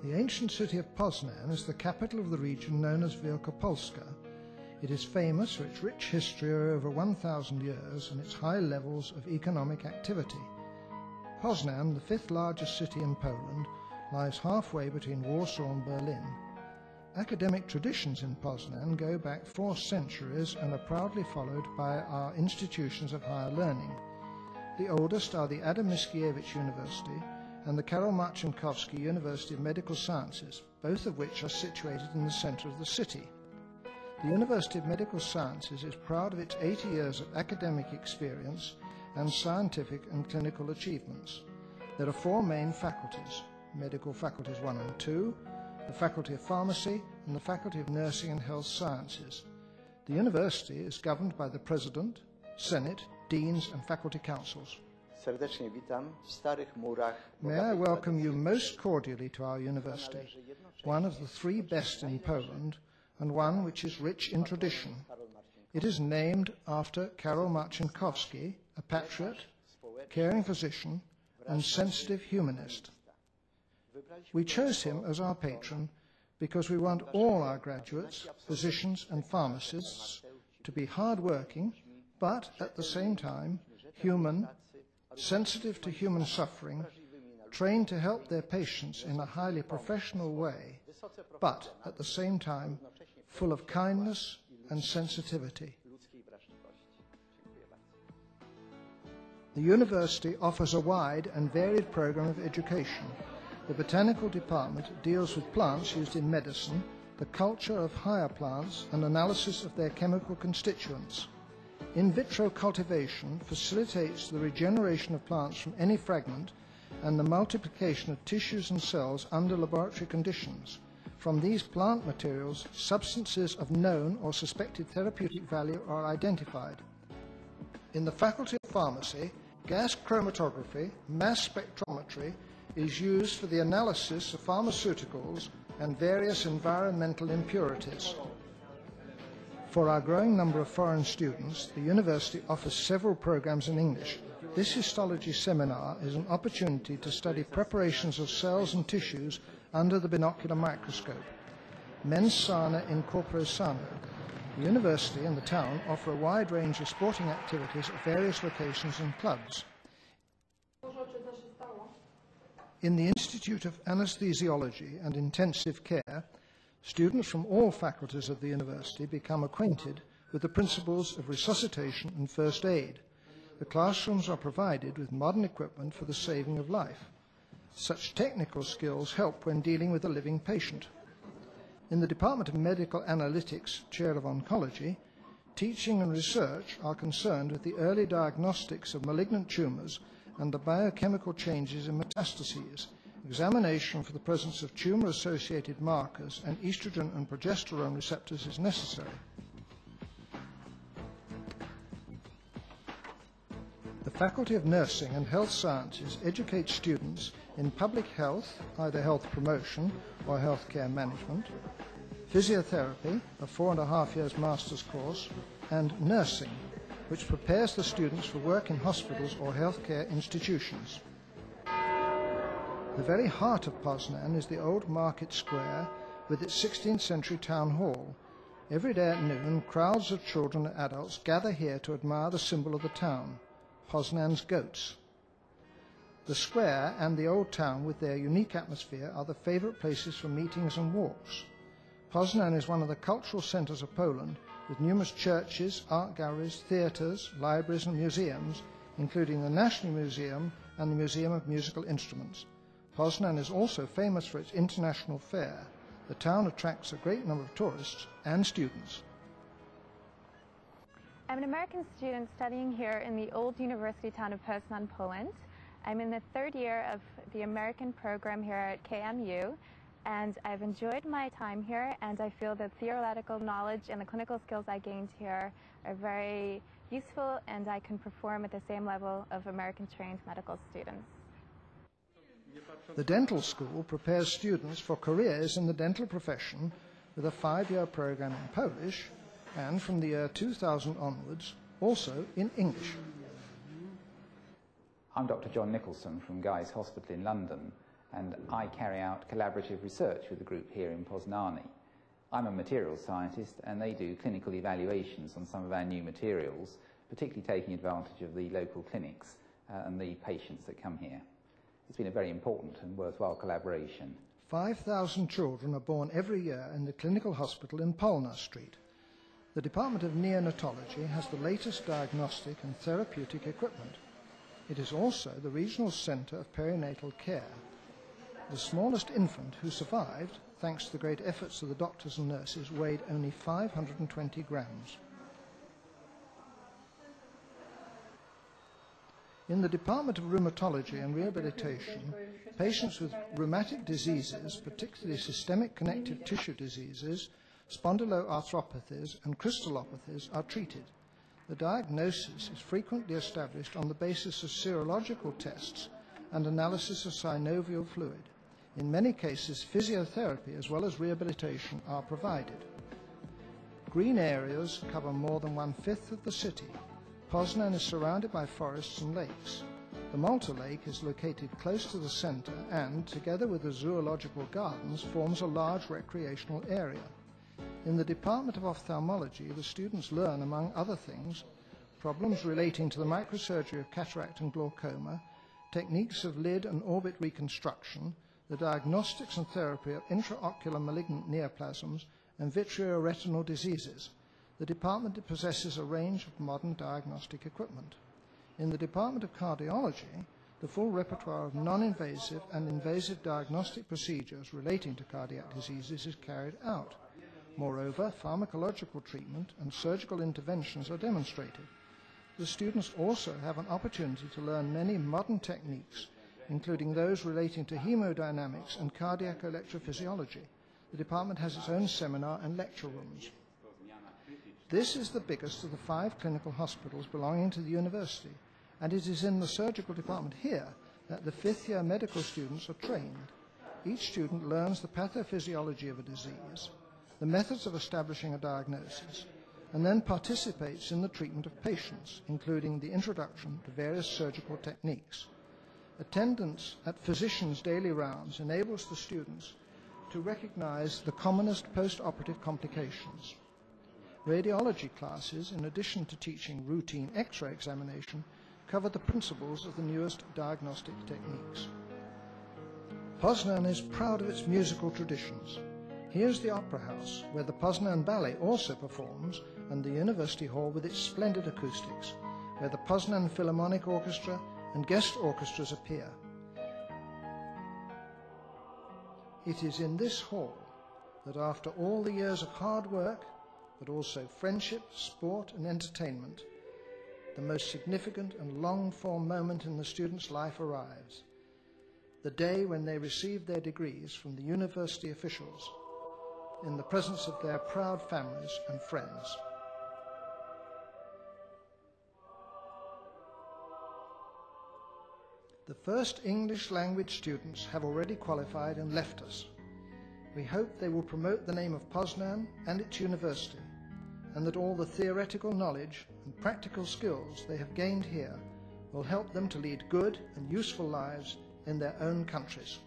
The ancient city of Poznan is the capital of the region known as Wielkopolska. It is famous for its rich history of over 1,000 years and its high levels of economic activity. Poznan, the fifth largest city in Poland, lies halfway between Warsaw and Berlin. Academic traditions in Poznan go back 4 centuries and are proudly followed by our institutions of higher learning. The oldest are the Adam Mickiewicz University and the Karol Marcinkowski University of Medical Sciences, both of which are situated in the centre of the city. The University of Medical Sciences is proud of its 80 years of academic experience and scientific and clinical achievements. There are 4 main faculties: Medical Faculties 1 and 2, the Faculty of Pharmacy, and the Faculty of Nursing and Health Sciences. The university is governed by the President, Senate, Deans and Faculty Councils. May I welcome you most cordially to our university, one of the 3 best in Poland, and one which is rich in tradition. It is named after Karol Marcinkowski, a patriot, caring physician, and sensitive humanist. We chose him as our patron because we want all our graduates, physicians and pharmacists to be hard-working, but at the same time human, sensitive to human suffering, trained to help their patients in a highly professional way, but at the same time full of kindness and sensitivity. The university offers a wide and varied program of education. The botanical department deals with plants used in medicine, the culture of higher plants and analysis of their chemical constituents. In vitro cultivation facilitates the regeneration of plants from any fragment and the multiplication of tissues and cells under laboratory conditions. From these plant materials, substances of known or suspected therapeutic value are identified. In the Faculty of Pharmacy, gas chromatography, mass spectrometry is used for the analysis of pharmaceuticals and various environmental impurities. For our growing number of foreign students, the university offers several programs in English. This histology seminar is an opportunity to study preparations of cells and tissues under the binocular microscope. Mens sana in corpore sano. The university and the town offer a wide range of sporting activities at various locations and clubs. In the Institute of Anesthesiology and Intensive Care, students from all faculties of the university become acquainted with the principles of resuscitation and first aid. The classrooms are provided with modern equipment for the saving of life. Such technical skills help when dealing with a living patient. In the Department of Medical Analytics, Chair of Oncology, teaching and research are concerned with the early diagnostics of malignant tumours and the biochemical changes in metastases. Examination for the presence of tumour-associated markers and estrogen and progesterone receptors is necessary. The Faculty of Nursing and Health Sciences educates students in public health, either health promotion or healthcare management, physiotherapy, a 4.5 years master's course, and nursing, which prepares the students for work in hospitals or healthcare institutions. The very heart of Poznan is the old market square with its 16th century town hall. Every day at noon, crowds of children and adults gather here to admire the symbol of the town, Poznan's goats. The square and the old town with their unique atmosphere are the favourite places for meetings and walks. Poznan is one of the cultural centres of Poland, with numerous churches, art galleries, theatres, libraries and museums, including the National Museum and the Museum of Musical Instruments. Poznan is also famous for its international fair. The town attracts a great number of tourists and students. I'm an American student studying here in the old university town of Poznan, Poland. I'm in the 3rd year of the American program here at KMU, and I've enjoyed my time here, and I feel that theoretical knowledge and the clinical skills I gained here are very useful, and I can perform at the same level of American-trained medical students. The dental school prepares students for careers in the dental profession with a 5-year program in Polish and from the year 2000 onwards also in English. I'm Dr. John Nicholson from Guy's Hospital in London, and I carry out collaborative research with the group here in Poznan. I'm a materials scientist, and they do clinical evaluations on some of our new materials, particularly taking advantage of the local clinics and the patients that come here. It's been a very important and worthwhile collaboration. 5,000 children are born every year in the clinical hospital in Poznan Street. The Department of Neonatology has the latest diagnostic and therapeutic equipment. It is also the regional centre of perinatal care. The smallest infant who survived, thanks to the great efforts of the doctors and nurses, weighed only 520 grams. In the Department of Rheumatology and Rehabilitation, patients with rheumatic diseases, particularly systemic connective tissue diseases, spondyloarthropathies and crystallopathies, are treated. The diagnosis is frequently established on the basis of serological tests and analysis of synovial fluid. In many cases, physiotherapy as well as rehabilitation are provided. Green areas cover more than 1/5 of the city. Poznan is surrounded by forests and lakes. The Malta Lake is located close to the centre and, together with the zoological gardens, forms a large recreational area. In the Department of Ophthalmology, the students learn, among other things, problems relating to the microsurgery of cataract and glaucoma, techniques of lid and orbit reconstruction, the diagnostics and therapy of intraocular malignant neoplasms and vitreoretinal diseases. The department possesses a range of modern diagnostic equipment. In the Department of Cardiology, the full repertoire of non-invasive and invasive diagnostic procedures relating to cardiac diseases is carried out. Moreover, pharmacological treatment and surgical interventions are demonstrated. The students also have an opportunity to learn many modern techniques, including those relating to hemodynamics and cardiac electrophysiology. The department has its own seminar and lecture rooms. This is the biggest of the 5 clinical hospitals belonging to the university, and it is in the surgical department here that the 5th-year medical students are trained. Each student learns the pathophysiology of a disease, the methods of establishing a diagnosis, and then participates in the treatment of patients, including the introduction to various surgical techniques. Attendance at physicians' daily rounds enables the students to recognize the commonest post-operative complications. Radiology classes, in addition to teaching routine X-ray examination, cover the principles of the newest diagnostic techniques. Poznan is proud of its musical traditions. Here's the Opera House, where the Poznan Ballet also performs, and the University Hall with its splendid acoustics, where the Poznan Philharmonic Orchestra and guest orchestras appear. It is in this hall that, after all the years of hard work, but also friendship, sport and entertainment, the most significant and longed-for moment in the student's life arrives, the day when they receive their degrees from the university officials in the presence of their proud families and friends. The first English language students have already qualified and left us. We hope they will promote the name of Poznan and its university, and that all the theoretical knowledge and practical skills they have gained here will help them to lead good and useful lives in their own countries.